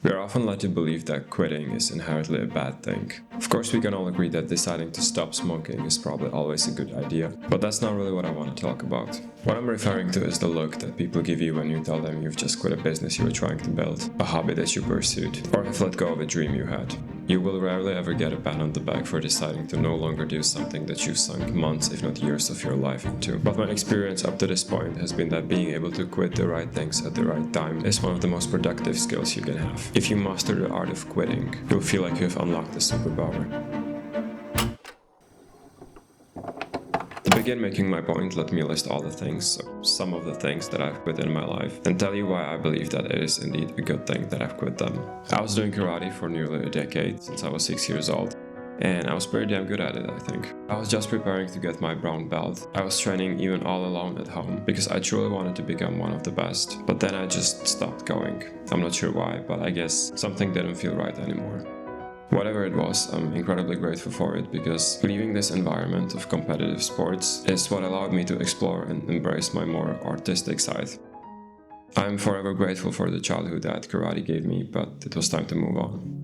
We are often led to believe that quitting is inherently a bad thing. Of course, we can all agree that deciding to stop smoking is probably always a good idea, but that's not really what I want to talk about. What I'm referring to is the look that people give you when you tell them you've just quit a business you were trying to build, a hobby that you pursued, or have let go of a dream you had. You will rarely ever get a pat on the back for deciding to no longer do something that you've sunk months, if not years of your life into. But my experience up to this point has been that being able to quit the right things at the right time is one of the most productive skills you can have. If you master the art of quitting, you'll feel like you've unlocked a superpower. To begin making my point, let me list all the things, some of the things that I've quit in my life, and tell you why I believe that it is indeed a good thing that I've quit them. I was doing karate for nearly a decade, since I was 6 years old, and I was pretty damn good at it, I think. I was just preparing to get my brown belt. I was training even all alone at home, because I truly wanted to become one of the best, but then I just stopped going. I'm not sure why, but I guess something didn't feel right anymore. Whatever it was, I'm incredibly grateful for it, because leaving this environment of competitive sports is what allowed me to explore and embrace my more artistic side. I'm forever grateful for the childhood that karate gave me, but it was time to move on.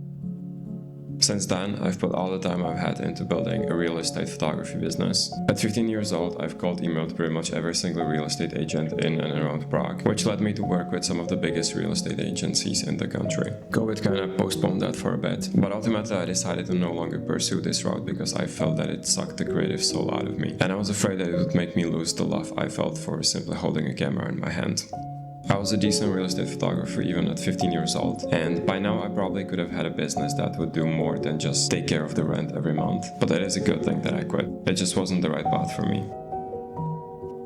Since then, I've put all the time I've had into building a real estate photography business. At 15 years old, I've cold emailed pretty much every single real estate agent in and around Prague, which led me to work with some of the biggest real estate agencies in the country. COVID kinda postponed that for a bit, but ultimately I decided to no longer pursue this route because I felt that it sucked the creative soul out of me, and I was afraid that it would make me lose the love I felt for simply holding a camera in my hand. I was a decent real estate photographer even at 15 years old, and by now I probably could have had a business that would do more than just take care of the rent every month. But it is a good thing that I quit. It just wasn't the right path for me.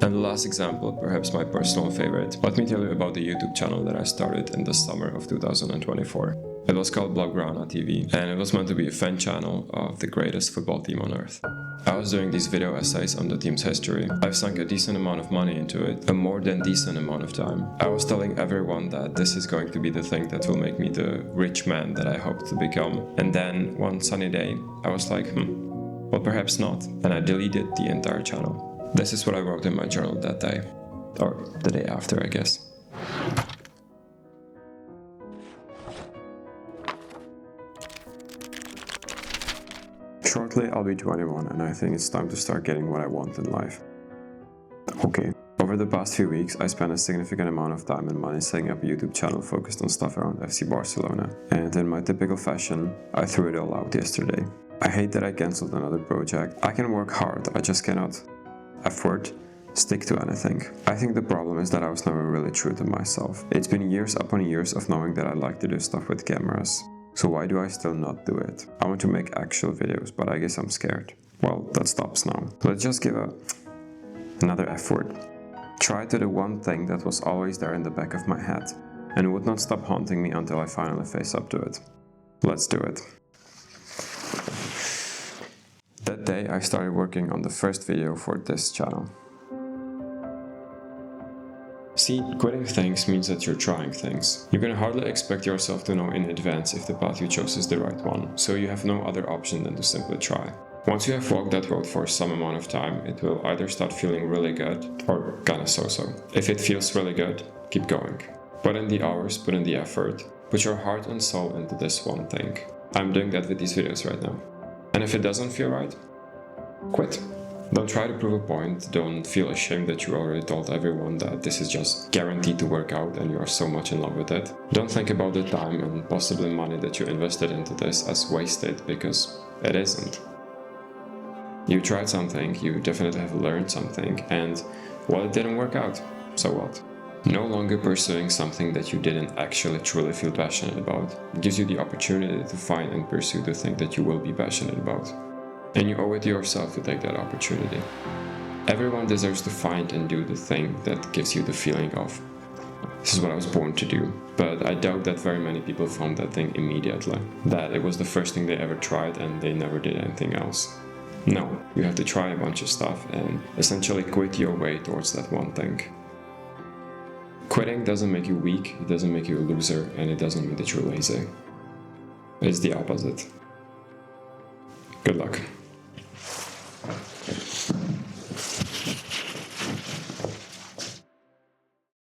And the last example, perhaps my personal favorite, let me tell you about the YouTube channel that I started in the summer of 2024. It was called Blaugrana TV, and it was meant to be a fan channel of the greatest football team on earth. I was doing these video essays on the team's history. I've sunk a decent amount of money into it, a more than decent amount of time. I was telling everyone that this is going to be the thing that will make me the rich man that I hope to become. And then, one sunny day, I was like, well, perhaps not. And I deleted the entire channel. This is what I wrote in my journal that day. Or the day after, I guess. Shortly, I'll be 21, and I think it's time to start getting what I want in life. Okay, over the past few weeks, I spent a significant amount of time and money setting up a YouTube channel focused on stuff around FC Barcelona, and in my typical fashion, I threw it all out yesterday. I hate that I cancelled another project. I can work hard, I just cannot stick to anything. I think the problem is that I was never really true to myself. It's been years upon years of knowing that I like to do stuff with cameras. So why do I still not do it? I want to make actual videos, but I guess I'm scared. Well, that stops now. Let's just give another effort. Try to do one thing that was always there in the back of my head and would not stop haunting me until I finally face up to it. Let's do it. That day I started working on the first video for this channel. See, quitting things means that you're trying things. You can hardly expect yourself to know in advance if the path you chose is the right one, so you have no other option than to simply try. Once you have walked that road for some amount of time, it will either start feeling really good or kinda so-so. If it feels really good, keep going. Put in the hours, put in the effort, put your heart and soul into this one thing. I'm doing that with these videos right now. And if it doesn't feel right, quit. Don't try to prove a point, don't feel ashamed that you already told everyone that this is just guaranteed to work out and you are so much in love with it. Don't think about the time and possibly money that you invested into this as wasted, because it isn't. You tried something, you definitely have learned something, and well, it didn't work out, so what? No longer pursuing something that you didn't actually truly feel passionate about gives you the opportunity to find and pursue the thing that you will be passionate about. And you owe it to yourself to take that opportunity. Everyone deserves to find and do the thing that gives you the feeling of, this is what I was born to do. But I doubt that very many people found that thing immediately. That it was the first thing they ever tried and they never did anything else. No, you have to try a bunch of stuff and essentially quit your way towards that one thing. Quitting doesn't make you weak, it doesn't make you a loser, and it doesn't mean that you're lazy. It's the opposite. Good luck.